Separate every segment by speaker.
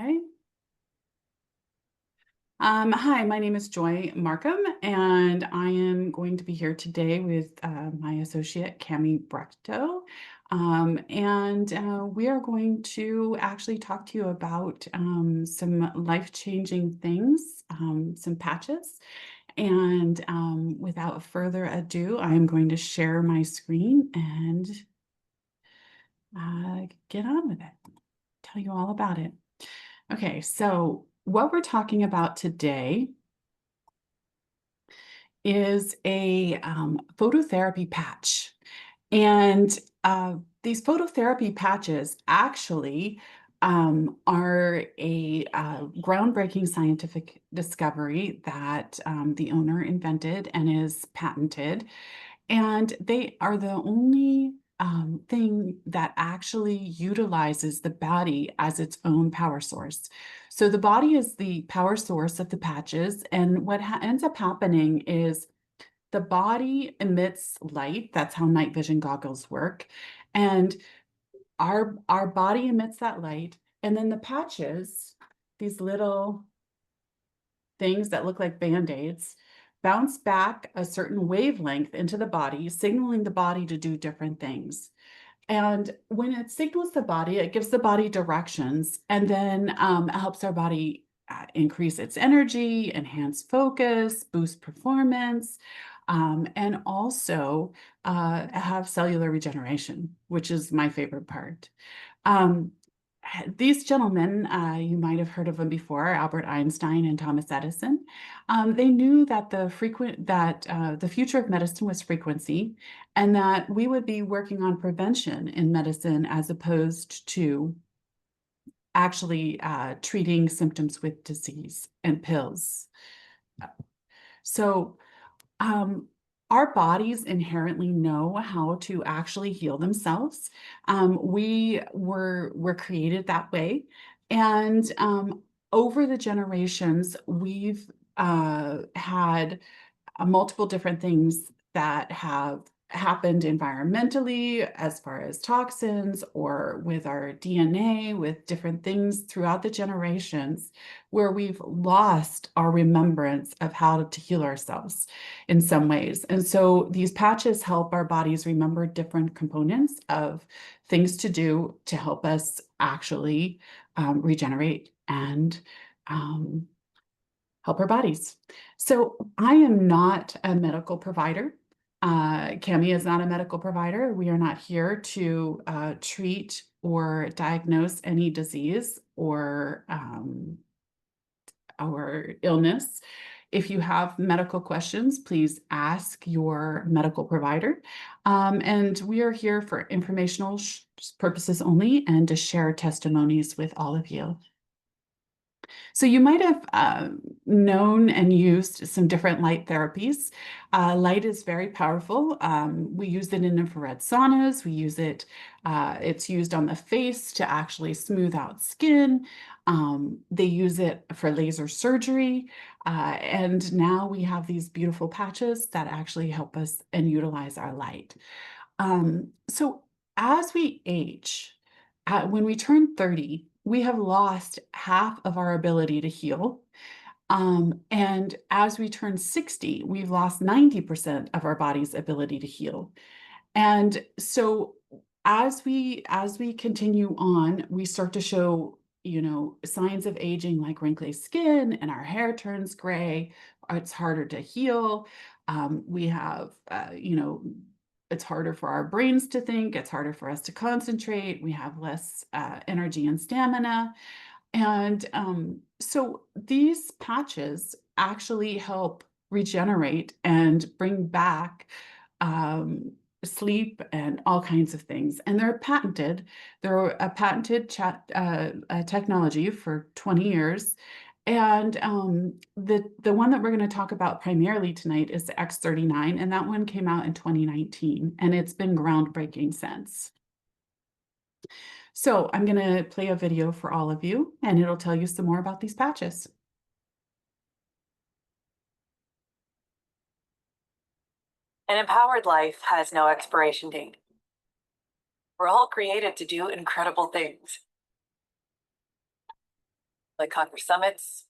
Speaker 1: Okay. Hi, my name is Joy Markham, and I am going to be here today with my associate, Cami Brechto. We are going to actually talk to you about some life-changing things, some patches. Without further ado, I'm going to share my screen and get on with it, tell you all about it. Okay, so what we're talking about today is a phototherapy patch. And these phototherapy patches actually are a groundbreaking scientific discovery that the owner invented and is patented. And they are the only thing that actually utilizes the body as its own power source. So the body is the power source of the patches. And what ends up happening is the body emits light. That's how night vision goggles work. And our body emits that light. And then the patches, these little things that look like Band-Aids, bounce back a certain wavelength into the body, signaling the body to do different things. And when it signals the body, it gives the body directions and then it helps our body increase its energy, enhance focus, boost performance, and also have cellular regeneration, which is my favorite part. Um, these gentlemen, you might have heard of them before, Albert Einstein and Thomas Edison. They knew that the future of medicine was frequency, and that we would be working on prevention in medicine as opposed to actually treating symptoms with disease and pills. So um, our bodies inherently know how to actually heal themselves. We're created that way, and over the generations, we've had multiple different things that have happened environmentally as far as toxins or with our DNA, with different things throughout the generations, where we've lost our remembrance of how to heal ourselves in some ways. And so these patches help our bodies remember different components of things to do to help us actually regenerate and help our bodies. So I am not a medical provider. Cami is not a medical provider. We are not here to treat or diagnose any disease or illness. If you have medical questions, please ask your medical provider. And we are here for informational purposes only and to share testimonies with all of you. So you might have known and used some different light therapies. Light is very powerful. We use it in infrared saunas. We use it, it's used on the face to actually smooth out skin. They use it for laser surgery. And now we have these beautiful patches that actually help us and utilize our light. So as we age, when we turn 30, we have lost half of our ability to heal. And as we turn 60, we've lost 90% of our body's ability to heal. And so as we continue on, we start to show, signs of aging like wrinkly skin and our hair turns gray. It's harder to heal. We have, it's harder for our brains to think. It's harder for us to concentrate. We have less energy and stamina. And so these patches actually help regenerate and bring back sleep and all kinds of things. And they're patented. They're a patented technology for 20 years. And the one that we're going to talk about primarily tonight is the X39, and that one came out in 2019, and it's been groundbreaking since. So I'm going to play a video for all of you, and it'll tell you some more about these patches.
Speaker 2: An empowered life has no expiration date. We're all created to do incredible things. like conquer summits,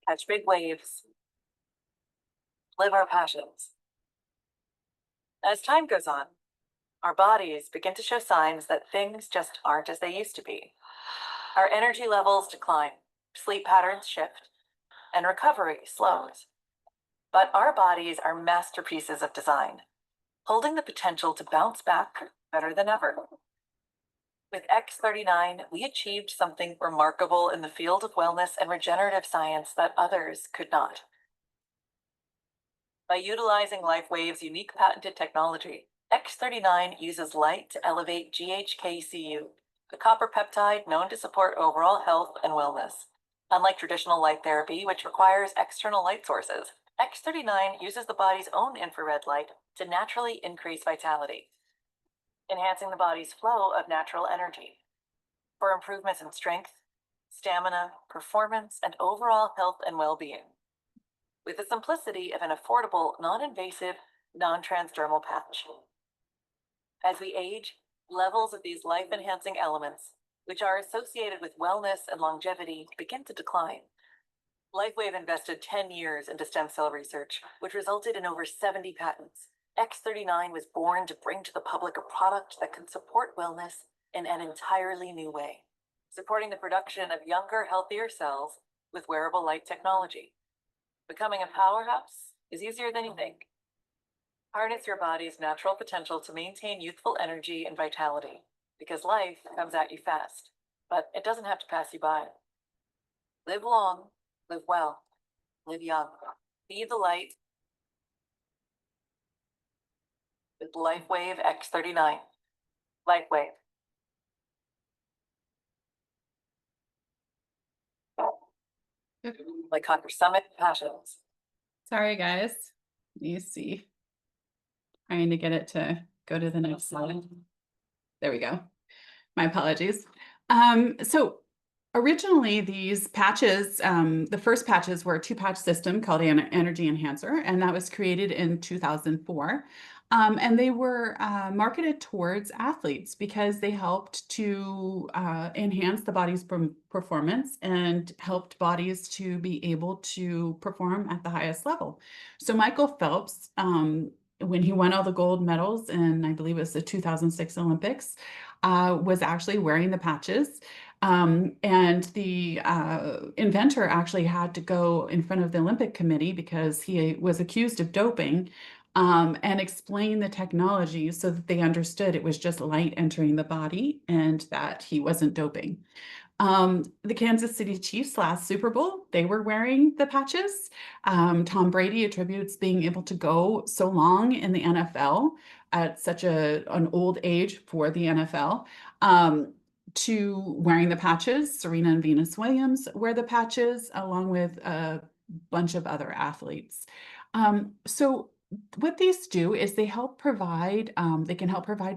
Speaker 2: catch big waves, live our passions. As time goes on, our bodies begin to show signs that things just aren't as they used to be. Our energy levels decline, sleep patterns shift, and recovery slows. But our bodies are masterpieces of design, holding the potential to bounce back better than ever. With X39, we achieved something remarkable in the field of wellness and regenerative science that others could not. By utilizing LifeWave's unique patented technology, X39 uses light to elevate GHKCU, a copper peptide known to support overall health and wellness. Unlike traditional light therapy, which requires external light sources, X39 uses the body's own infrared light to naturally increase vitality, enhancing the body's flow of natural energy. For improvements in strength, stamina, performance, and overall health and well-being, with the simplicity of an affordable, non-invasive, non-transdermal patch. As we age, levels of these life-enhancing elements, which are associated with wellness and longevity, begin to decline. LifeWave invested 10 years into stem cell research, which resulted in over 70 patents. X39 was born to bring to the public a product that can support wellness in an entirely new way, supporting the production of younger, healthier cells with wearable light technology. Becoming a powerhouse is easier than you think. Harness your body's natural potential to maintain youthful energy and vitality, because life comes at you fast, but it doesn't have to pass you by. Live long, live well, live young. Be the light with LifeWave X39. LifeWave. Like conquer summit passions.
Speaker 1: Sorry, guys. You see, trying to get it to go to the next slide. There we go. My apologies. So originally these patches, the first patches were a two-patch system called Energy Enhancer, and that was created in 2004. And they were marketed towards athletes because they helped to enhance the body's performance and helped bodies to be able to perform at the highest level. So Michael Phelps, when he won all the gold medals in, I believe it was the 2006 Olympics, was actually wearing the patches. And the inventor actually had to go in front of the Olympic Committee because he was accused of doping, and explain the technology so that they understood it was just light entering the body and that he wasn't doping. The Kansas City Chiefs last Super Bowl, they were wearing the patches. Tom Brady attributes being able to go so long in the NFL at such an old age for the NFL, to wearing the patches. Serena and Venus Williams wear the patches along with a bunch of other athletes. So what these do is they can help provide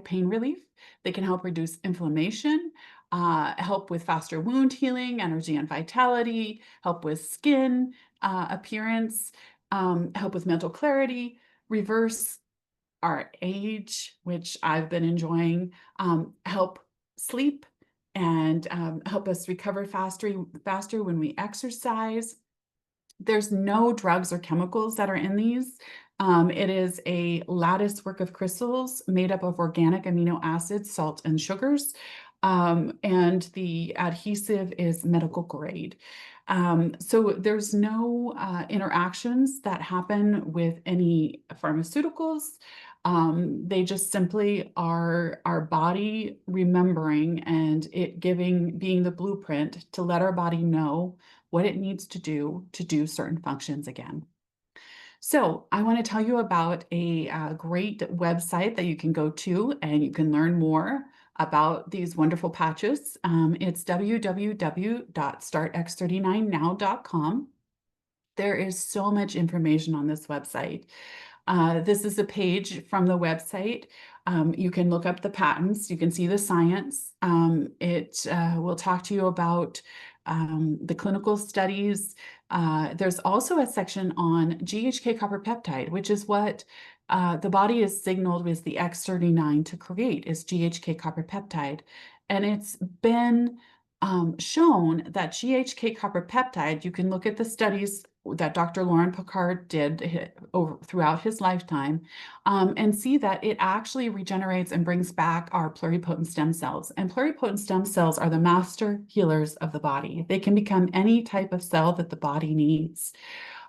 Speaker 1: pain relief. They can help reduce inflammation, help with faster wound healing, energy and vitality, help with skin appearance, help with mental clarity, reverse our age, which I've been enjoying, help sleep, and help us recover faster when we exercise. There's no drugs or chemicals that are in these. It is a lattice work of crystals made up of organic amino acids, salt, and sugars. And the adhesive is medical grade. So there's no interactions that happen with any pharmaceuticals. They just simply are our body remembering and being the blueprint to let our body know what it needs to do certain functions again. So I want to tell you about a great website that you can go to and you can learn more about these wonderful patches. It's www.startx39now.com. There is so much information on this website. This is a page from the website. You can look up the patents. You can see the science. It will talk to you about the clinical studies. There's also a section on GHK copper peptide, which is what the body is signaled with the X39 to create, is GHK copper peptide. And it's been shown that GHK copper peptide, you can look at the studies that Dr. Lauren Picard did over throughout his lifetime, and see that it actually regenerates and brings back our pluripotent stem cells. And pluripotent stem cells are the master healers of the body. They can become any type of cell that the body needs.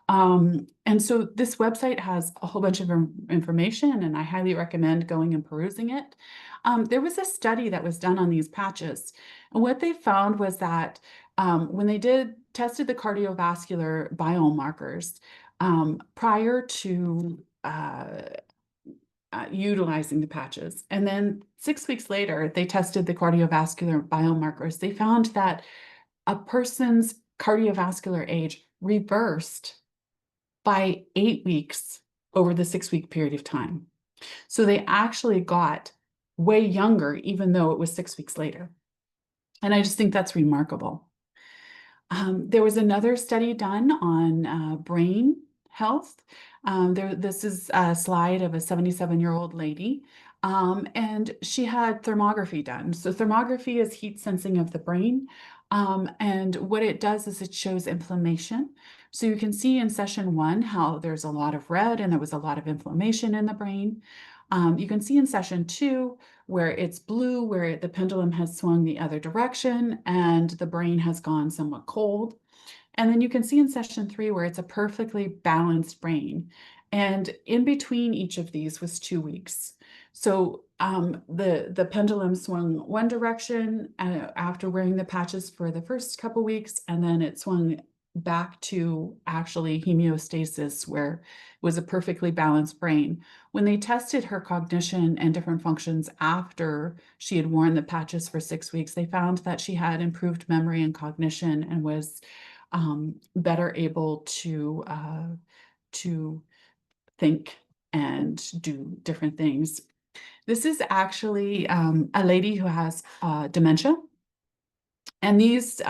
Speaker 1: And so this website has a whole bunch of information, and I highly recommend going and perusing it. There was a study that was done on these patches, and what they found was that when they tested the cardiovascular biomarkers prior to utilizing the patches, and then 6 weeks later, they tested the cardiovascular biomarkers, they found that a person's cardiovascular age reversed by 8 weeks over the 6 week period of time. So they actually got way younger, even though it was 6 weeks later. And I just think that's remarkable. There was another study done on brain health. This is a slide of a 77-year-old lady, and she had thermography done. So thermography is heat sensing of the brain. And what it does is it shows inflammation. So you can see in session 1 how there's a lot of red and there was a lot of inflammation in the brain. You can see in session 2 where it's blue, where the pendulum has swung the other direction and the brain has gone somewhat cold. And then you can see in session 3 where it's a perfectly balanced brain. And in between each of these was 2 weeks. So the pendulum swung one direction after wearing the patches for the first couple weeks, and then it swung back to actually homeostasis, where it was a perfectly balanced brain. When they tested her cognition and different functions after she had worn the patches for 6 weeks, they found that she had improved memory and cognition and was better able to think and do different things. This is actually a lady who has dementia. And this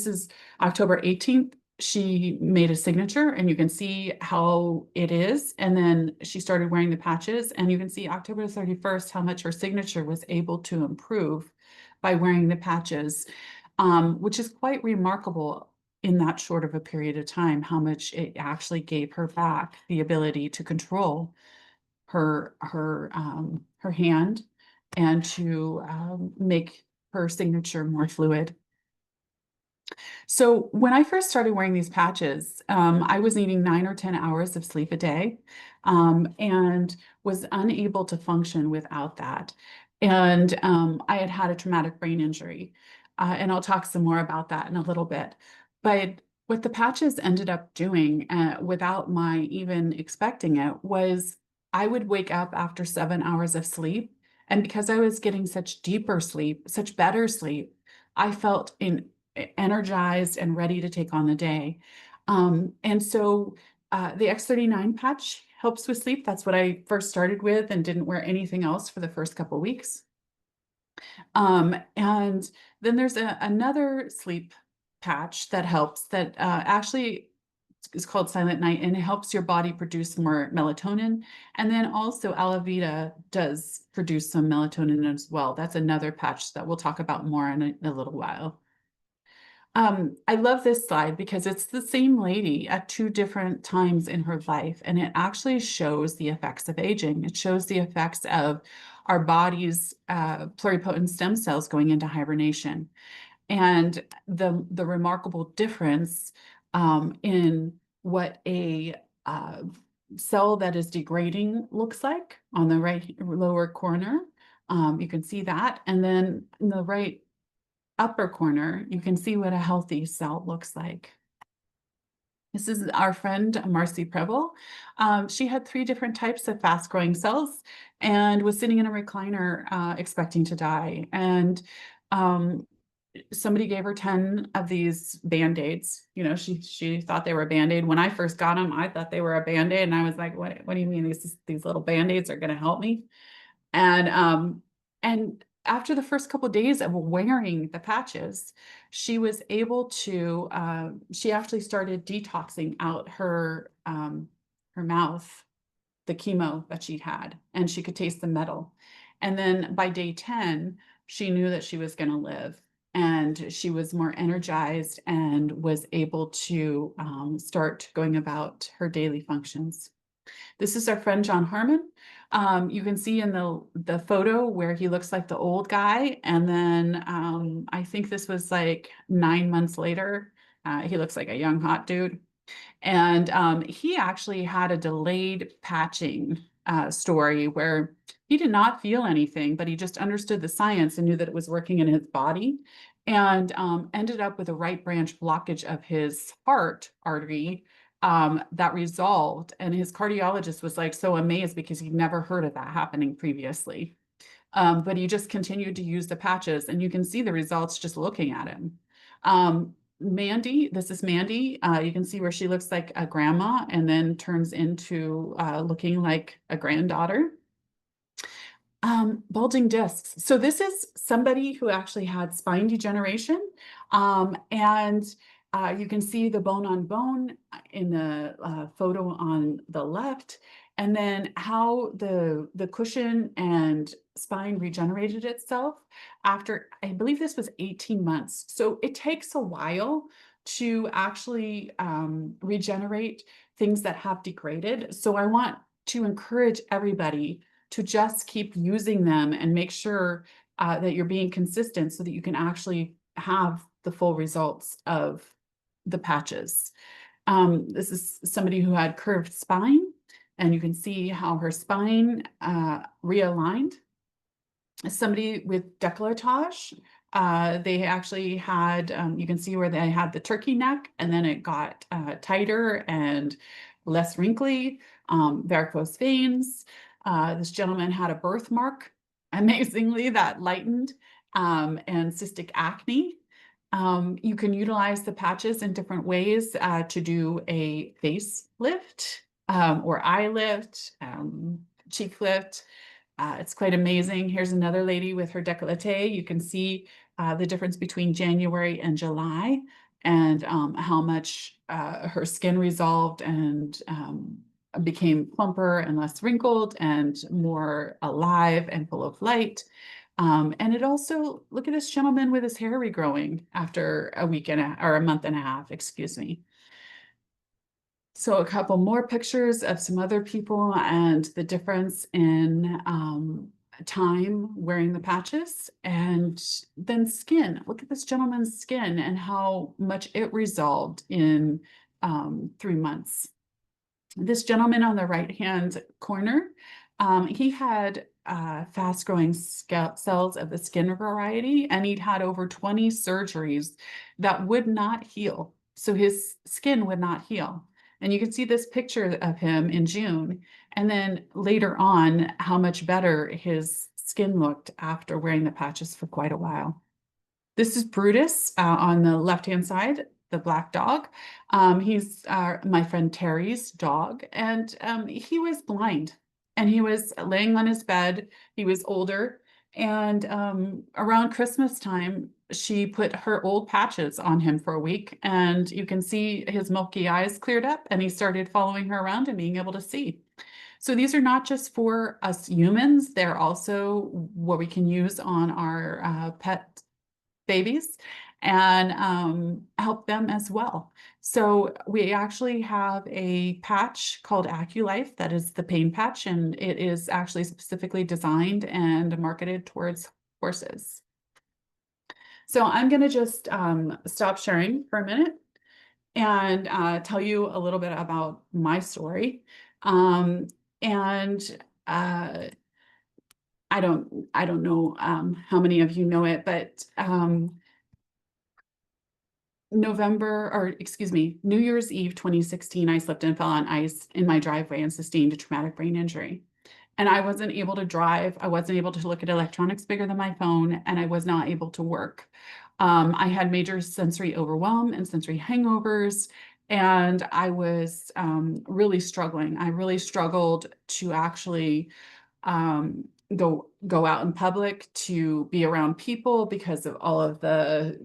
Speaker 1: is October 18th. She made a signature and you can see how it is. And then she started wearing the patches and you can see October 31st, how much her signature was able to improve by wearing the patches, which is quite remarkable in that short of a period of time, how much it actually gave her back the ability to control her hand and to make her signature more fluid. So when I first started wearing these patches, I was needing 9 or 10 hours of sleep a day, and was unable to function without that. And I had had a traumatic brain injury, and I'll talk some more about that in a little bit. But what the patches ended up doing, without my even expecting it, was I would wake up after 7 hours of sleep, and because I was getting such deeper sleep, such better sleep, I felt energized and ready to take on the day. And so the X39 patch helps with sleep. That's what I first started with and didn't wear anything else for the first couple weeks. And then there's another sleep patch that helps that actually is called Silent Night, and it helps your body produce more melatonin. And then also Alavita does produce some melatonin as well. That's another patch that we'll talk about more in a little while. I love this slide because it's the same lady at 2 different times in her life, and it actually shows the effects of aging. It shows the effects of our body's pluripotent stem cells going into hibernation, and the remarkable difference in what a cell that is degrading looks like on the right lower corner. You can see that, and then in the right upper corner, you can see what a healthy cell looks like. This is our friend Marcy Preble. She had 3 different types of fast-growing cells and was sitting in a recliner expecting to die. And somebody gave her 10 of these Band-Aids. You know, she thought they were a Band-Aid. When I first got them, I thought they were a Band-Aid, and I was like, what do you mean these little Band-Aids are going to help me? And after the first couple of days of wearing the patches, she was able to, she actually started detoxing out her mouth, the chemo that she had, and she could taste the metal. And then by day 10, she knew that she was going to live. and she was more energized and was able to start going about her daily functions. This is our friend John Harmon. You can see in the photo where he looks like the old guy, and then I think this was like 9 months later. He looks like a young hot dude. And he actually had a delayed patching story where he did not feel anything, but he just understood the science and knew that it was working in his body, and ended up with a right branch blockage of his heart artery that resolved. And his cardiologist was like so amazed because he'd never heard of that happening previously. But he just continued to use the patches, and you can see the results just looking at him. Mandy, this is Mandy. You can see where she looks like a grandma and then turns into looking like a granddaughter. Bulging discs. So this is somebody who actually had spine degeneration. And you can see the bone on bone in the photo on the left, and then how the cushion and spine regenerated itself after, I believe this was 18 months. So it takes a while to actually regenerate things that have degraded. So I want to encourage everybody to just keep using them and make sure that you're being consistent so that you can actually have the full results of the patches. This is somebody who had curved spine, and you can see how her spine realigned. Somebody with décolletage, they actually had, you can see where they had the turkey neck, and then it got tighter and less wrinkly, varicose veins. This gentleman had a birthmark, amazingly, that lightened, and cystic acne. You can utilize the patches in different ways to do a face lift or eye lift, cheek lift. It's quite amazing. Here's another lady with her décolleté. You can see the difference between January and July, and how much her skin resolved and became plumper and less wrinkled and more alive and full of light. And it also, look at this gentleman with his hair regrowing after a week and or a month and a half, excuse me. So a couple more pictures of some other people and the difference in time wearing the patches, and then skin. Look at this gentleman's skin and how much it resolved in 3 months. This gentleman on the right-hand corner, he had fast-growing cells of the skin variety, and he'd had over 20 surgeries that would not heal. So his skin would not heal. And you can see this picture of him in June, and then later on, how much better his skin looked after wearing the patches for quite a while. This is Brutus on the left-hand side, the black dog. He's my friend Terry's dog, and he was blind, and he was laying on his bed. He was older, and around Christmas time, she put her old patches on him for a week, and you can see his milky eyes cleared up, and he started following her around and being able to see. So these are not just for us humans, they're also what we can use on our pet babies and help them as well. So we actually have a patch called AccuLife that is the pain patch, and it is actually specifically designed and marketed towards horses. So I'm going to just stop sharing for a minute and tell you a little bit about my story. And I don't know how many of you know it, but New Year's Eve 2016, I slipped and fell on ice in my driveway and sustained a traumatic brain injury. And I wasn't able to drive. I wasn't able to look at electronics bigger than my phone, and I was not able to work. I had major sensory overwhelm and sensory hangovers, and I was really struggling. I really struggled to actually um, go out in public, to be around people because of all of the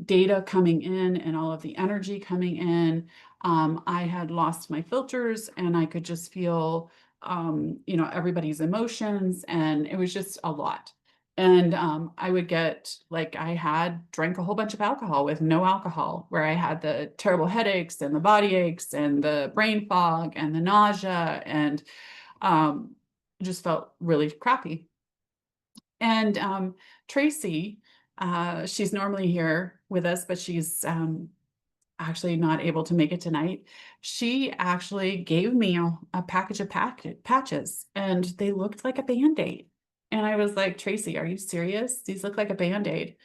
Speaker 1: data coming in and all of the energy coming in. I had lost my filters, and I could just feel everybody's emotions, and it was just a lot. And I would get like I had drank a whole bunch of alcohol with no alcohol, where I had the terrible headaches and the body aches and the brain fog and the nausea and um, just felt really crappy. And Tracy, she's normally here with us, but she's actually not able to make it tonight. She actually gave me a package of patches, and they looked like a Band-Aid. And I was like, Tracy, are you serious? These look like a Band-Aid.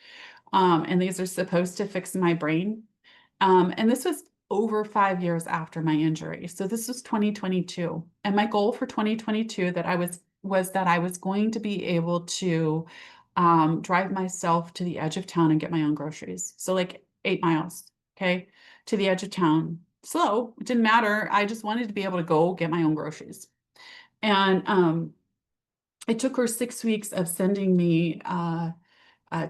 Speaker 1: And these are supposed to fix my brain. And this was over 5 years after my injury. So this was 2022. And my goal for 2022 that I was that I was going to be able to drive myself to the edge of town and get my own groceries. So like 8 miles, okay, to the edge of town. Slow, it didn't matter. I just wanted to be able to go get my own groceries. And it took her 6 weeks of sending me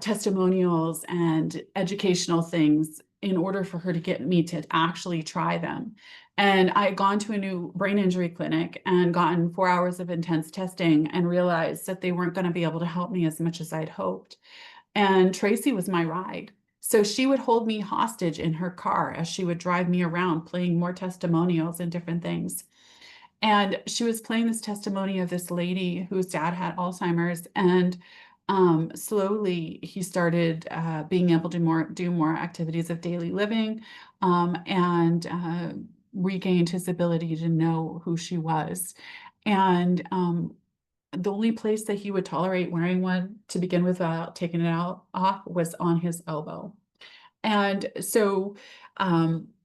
Speaker 1: testimonials and educational things in order for her to get me to actually try them. And I had gone to a new brain injury clinic and gotten 4 hours of intense testing and realized that they weren't going to be able to help me as much as I'd hoped. And Tracy was my ride. So she would hold me hostage in her car as she would drive me around playing more testimonials and different things. And she was playing this testimony of this lady whose dad had Alzheimer's, and slowly he started being able to do more activities of daily living, and regained his ability to know who she was. And the only place that he would tolerate wearing one to begin with without taking it out off was on his elbow. And so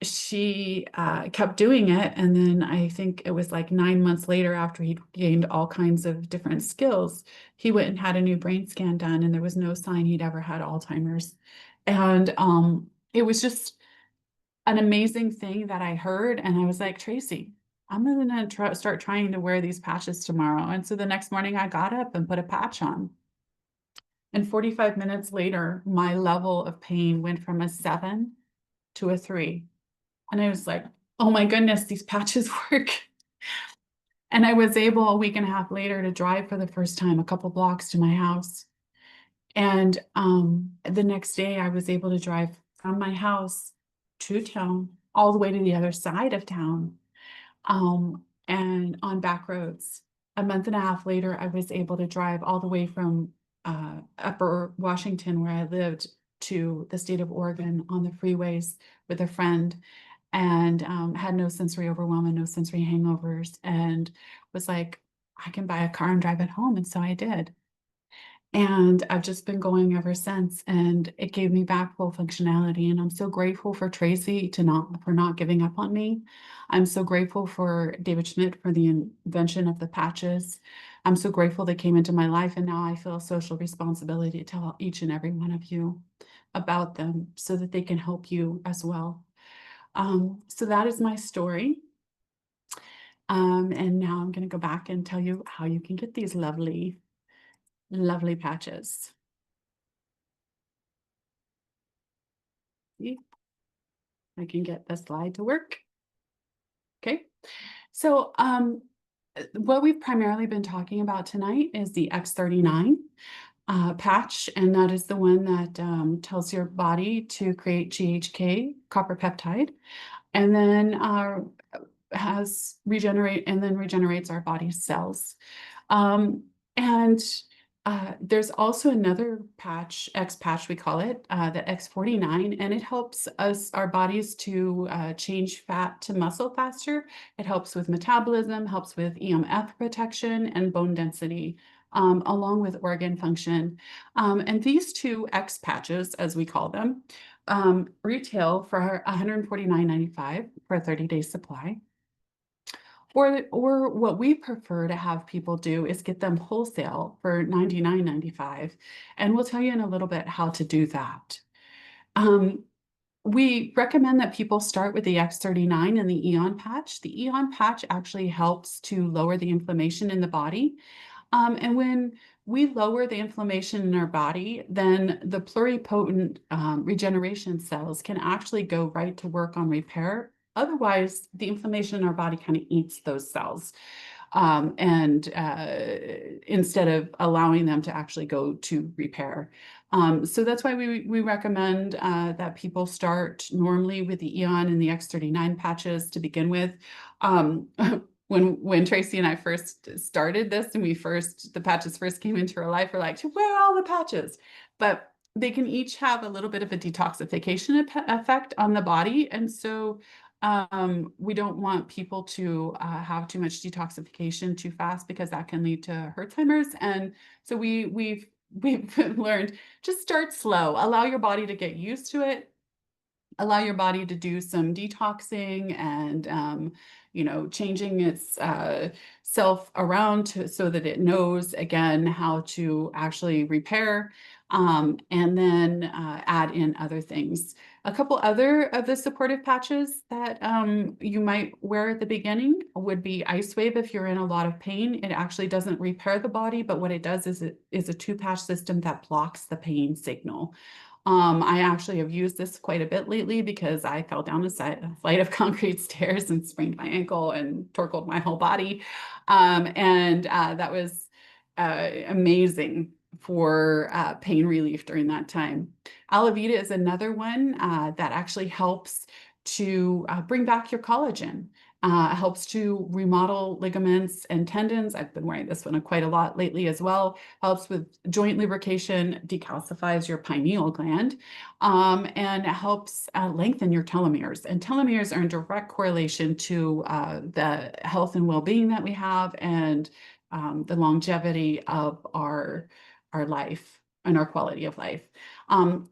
Speaker 1: she kept doing it. And then I think it was like 9 months later, after he'd gained all kinds of different skills, he went and had a new brain scan done, and there was no sign he'd ever had Alzheimer's. And it was just an amazing thing that I heard. And I was like, Tracy, I'm going to start trying to wear these patches tomorrow. And so the next morning I got up and put a patch on. And 45 minutes later, my level of pain went from a 7 to a 3. And I was like, oh my goodness, these patches work. And I was able a week and a half later to drive for the first time a couple blocks to my house. And the next day I was able to drive from my house to town, all the way to the other side of town, and on back roads. A month and a half later, I was able to drive all the way from Upper Washington, where I lived, to the state of Oregon on the freeways with a friend, and had no sensory overwhelm and no sensory hangovers, and was like, I can buy a car and drive it home. And so I did. And I've just been going ever since, and it gave me back full functionality. And I'm so grateful for Tracy for not giving up on me. I'm so grateful for David Schmidt for the invention of the patches. I'm so grateful they came into my life, and now I feel a social responsibility to tell each and every one of you about them so that they can help you as well. So that is my story. And now I'm going to go back and tell you how you can get these lovely, lovely patches. See, I can get the slide to work. Okay, so what we've primarily been talking about tonight is the X39 patch, and that is the one that tells your body to create GHK, copper peptide, and then regenerates our body's cells. And there's also another patch, X patch we call it, the X49, and it helps our bodies to change fat to muscle faster. It helps with metabolism, helps with EMF protection and bone density, along with organ function. And these two X patches, as we call them, retail for $149.95 for a 30-day supply. Or what we prefer to have people do is get them wholesale for $99.95. And we'll tell you in a little bit how to do that. We recommend that people start with the X39 and the Eon patch. The Eon patch actually helps to lower the inflammation in the body. And when we lower the inflammation in our body, then the pluripotent regeneration cells can actually go right to work on repair. Otherwise, the inflammation in our body kind of eats those cells. and instead of allowing them to actually go to repair. So that's why we recommend that people start normally with the Eon and the X39 patches to begin with. Um, when Tracy and I first started this and the patches first came into our life, we're like, where are all the patches? But they can each have a little bit of a detoxification effect on the body. And so we don't want people to have too much detoxification too fast because that can lead to Alzheimer's. And so we've learned, just start slow, allow your body to get used to it, allow your body to do some detoxing and changing its self around so that it knows again how to actually repair, and then add in other things. A couple other of the supportive patches that you might wear at the beginning would be Ice Wave if you're in a lot of pain. It actually doesn't repair the body, but what it does is it is a two-patch system that blocks the pain signal. I actually have used this quite a bit lately because I fell down a flight of concrete stairs and sprained my ankle and torqued my whole body. And that was amazing for pain relief during that time. Alavita is another one that actually helps to bring back your collagen. Helps to remodel ligaments and tendons. I've been wearing this one quite a lot lately as well. Helps with joint lubrication, decalcifies your pineal gland, and helps lengthen your telomeres. And telomeres are in direct correlation to the health and well-being that we have and the longevity of our life and our quality of life.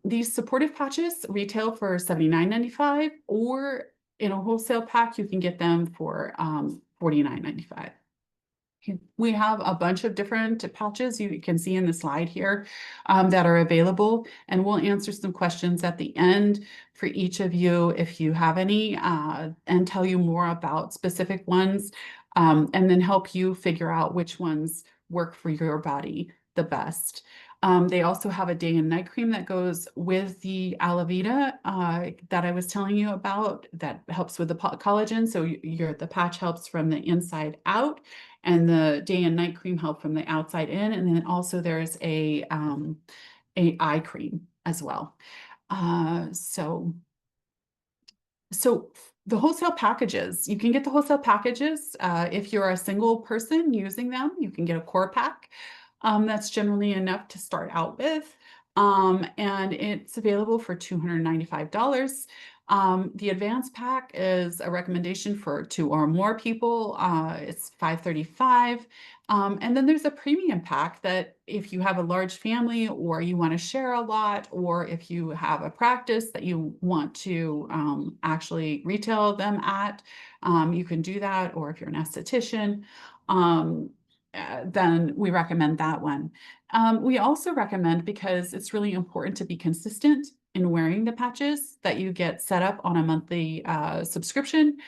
Speaker 1: These supportive patches retail for $79.95, or in a wholesale pack, you can get them for $49.95. We have a bunch of different patches you can see in the slide here that are available, and we'll answer some questions at the end for each of you if you have any, and tell you more about specific ones, and then help you figure out which ones work for your body the best. They also have a day and night cream that goes with the Alavita that I was telling you about that helps with the collagen. So the patch helps from the inside out, and the day and night cream help from the outside in. And then also there's a eye cream as well. So the wholesale packages, you can get the wholesale packages. If you're a single person using them, you can get a core pack. That's generally enough to start out with. And it's available for $295. The advanced pack is a recommendation for 2 or more people. It's $535. And then there's a premium pack that if you have a large family or you want to share a lot, or if you have a practice that you want to actually retail them at, you can do that. Or if you're an esthetician, then we recommend that one. We also recommend, because it's really important to be consistent in wearing the patches, that you get set up on a monthly subscription.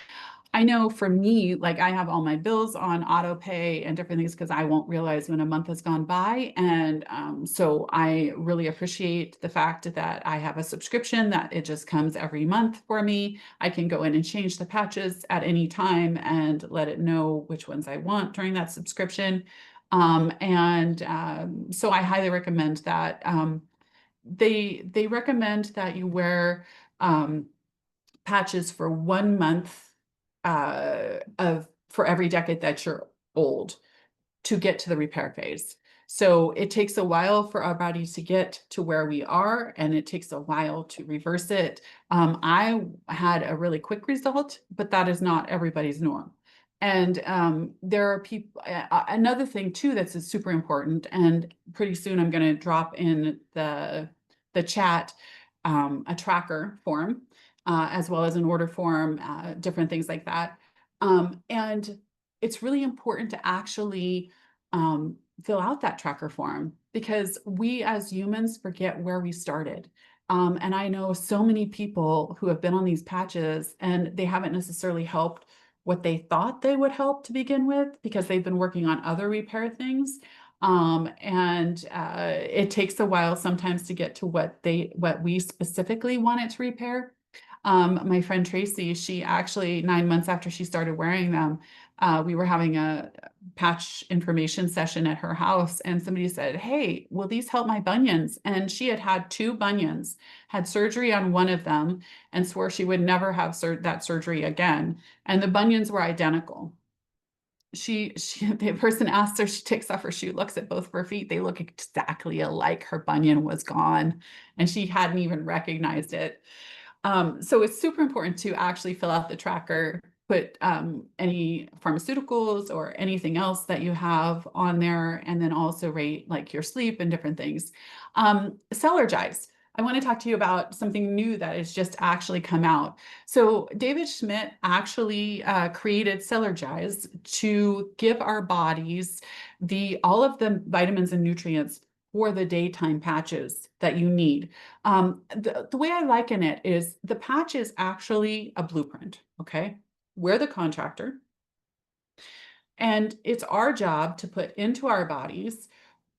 Speaker 1: I know for me, like I have all my bills on auto pay and different things because I won't realize when a month has gone by. And so I really appreciate the fact that I have a subscription that it just comes every month for me. I can go in and change the patches at any time and let it know which ones I want during that subscription. So I highly recommend that. They recommend that you wear patches for 1 month for every decade that you're old to get to the repair phase. So it takes a while for our bodies to get to where we are, and it takes a while to reverse it. I had a really quick result, but that is not everybody's norm. And there are people, another thing too that's super important, and pretty soon I'm going to drop in the chat a tracker form, as well as an order form, different things like that. And it's really important to actually fill out that tracker form, because we as humans forget where we started. And I know so many people who have been on these patches and they haven't necessarily helped what they thought they would help to begin with, because they've been working on other repair things. It takes a while sometimes to get to what we specifically wanted to repair. My friend Tracy, she actually 9 months after she started wearing them, we were having a patch information session at her house, and somebody said, "Hey, will these help my bunions?" And she had had two bunions, had surgery on one of them, and swore she would never have that surgery again. And the bunions were identical. The person asked her, she takes off her shoe, looks at both of her feet, they look exactly alike. Her bunion was gone, and she hadn't even recognized it. So it's super important to actually fill out the tracker, put any pharmaceuticals or anything else that you have on there, and then also rate like your sleep and different things. Cellergize. I want to talk to you about something new that has just actually come out. So David Schmidt actually created Cellergize to give our bodies all of the vitamins and nutrients for the daytime patches that you need. The way I liken it is the patch is actually a blueprint, okay? We're the contractor, and it's our job to put into our bodies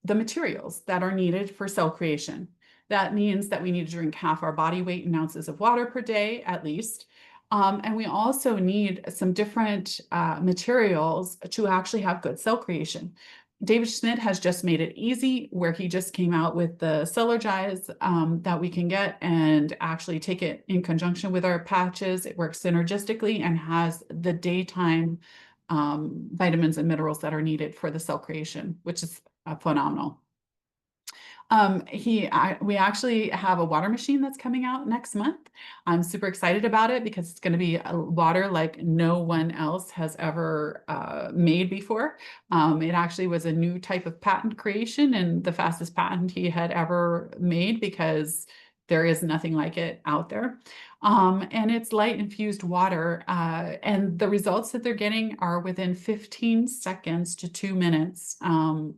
Speaker 1: the materials that are needed for cell creation. That means that we need to drink half our body weight in ounces of water per day, at least. And we also need some different materials to actually have good cell creation. David Schmidt has just made it easy, where he just came out with the Cellergize that we can get and actually take it in conjunction with our patches. It works synergistically and has the daytime vitamins and minerals that are needed for the cell creation, which is phenomenal. We actually have a water machine that's coming out next month. I'm super excited about it because it's going to be a water like no one else has ever made before. It actually was a new type of patent creation and the fastest patent he had ever made, because there is nothing like it out there. And it's light infused water. And the results that they're getting are within 15 seconds to 2 minutes.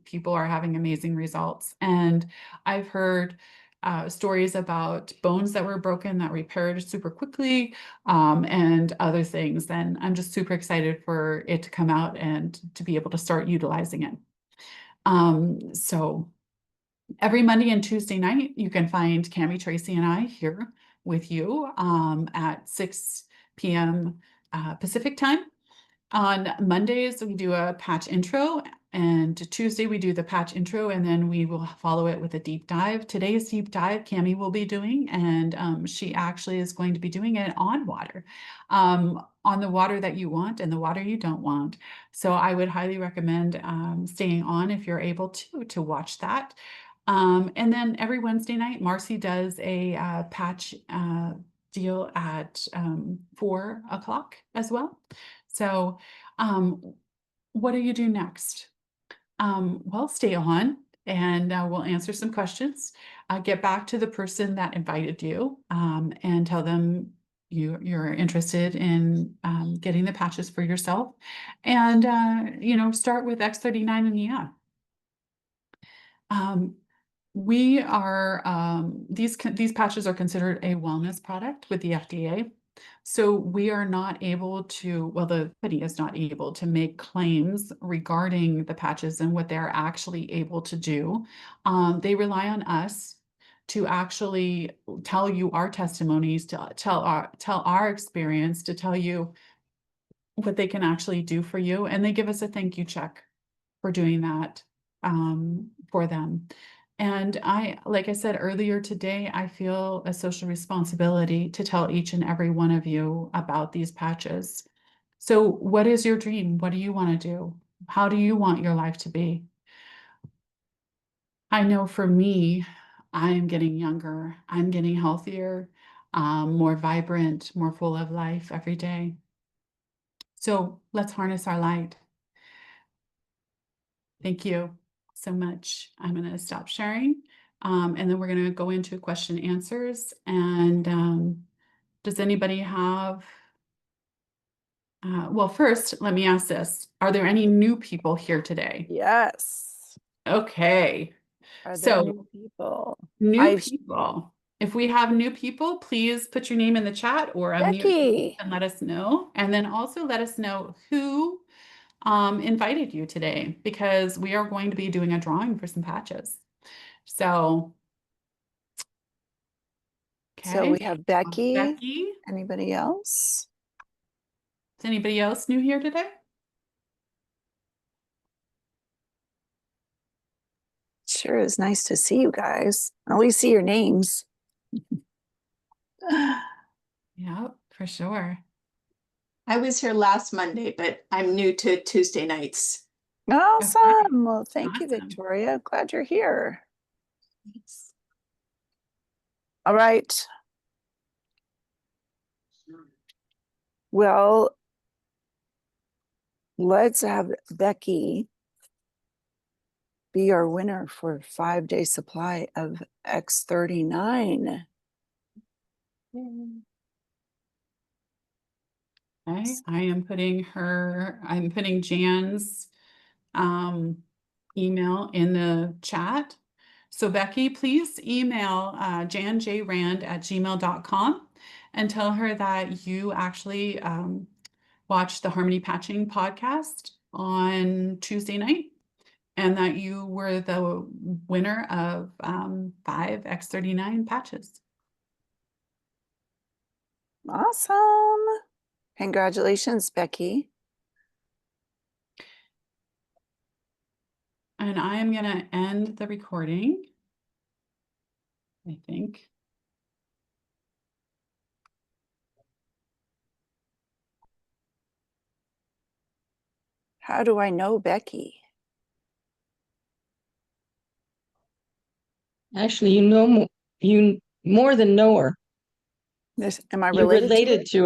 Speaker 1: People are having amazing results. And I've heard stories about bones that were broken that repaired super quickly, and other things. And I'm just super excited for it to come out and to be able to start utilizing it. So every Monday and Tuesday night, you can find Cami, Tracy, and I here with you at 6 p.m. Pacific time. On Mondays, we do a patch intro, and Tuesday we do the patch intro, and then we will follow it with a deep dive. Today's deep dive, Cami will be doing, and she actually is going to be doing it on water, on the water that you want and the water you don't want. So I would highly recommend staying on if you're able to watch that. And then every Wednesday night, Marcy does a patch deal at 4 o'clock as well. So, what do you do next? Well, stay on and we'll answer some questions. Get back to the person that invited you and tell them you're interested in getting the patches for yourself. And, start with X39 and yeah. We are these patches are considered a wellness product with the FDA. So we are not able to, well, the company is not able to make claims regarding the patches and what they're actually able to do. They rely on us to actually tell you our testimonies, to tell our experience, to tell you what they can actually do for you, and they give us a thank you check for doing that for them. And like I said earlier today, I feel a social responsibility to tell each and every one of you about these patches. So what is your dream? What do you want to do? How do you want your life to be? I know for me, I'm getting younger. I'm getting healthier, more vibrant, more full of life every day. So let's harness our light. Thank you so much. I'm going to stop sharing. And then we're going to go into question answers. And does anybody have, well, first, let me ask this. Are there any new people here today?
Speaker 3: Yes.
Speaker 1: Okay.
Speaker 3: Are there
Speaker 1: So
Speaker 3: new people?
Speaker 1: new people. If we have new people, please put your name in the chat or unmute
Speaker 3: Becky.
Speaker 1: and let us know. And then also let us know who invited you today, because we are going to be doing a drawing for some patches. So
Speaker 3: So
Speaker 1: Okay.
Speaker 3: we have Becky.
Speaker 1: Becky.
Speaker 3: Anybody else?
Speaker 1: Is anybody else new here today?
Speaker 3: Sure is nice to see you guys. At least see your names.
Speaker 1: Yeah, for sure.
Speaker 4: I was here last Monday, but I'm new to Tuesday nights.
Speaker 3: Awesome. Well, thank you,
Speaker 1: Awesome.
Speaker 3: Victoria. Glad you're here. All right. Well, let's have Becky be our winner for a 5-day supply of X39.
Speaker 1: Okay, I'm putting Jan's email in the chat. So Becky, please email janjrand@gmail.com and tell her that you actually watched the Harmony Patching podcast on Tuesday night and that you were the winner of 5 X39 patches.
Speaker 3: Awesome. Congratulations, Becky.
Speaker 1: And I am going to end the recording, I think.
Speaker 3: How do I know Becky?
Speaker 5: Actually, you more than know her.
Speaker 3: Am I
Speaker 5: You're
Speaker 3: related to her?
Speaker 5: related to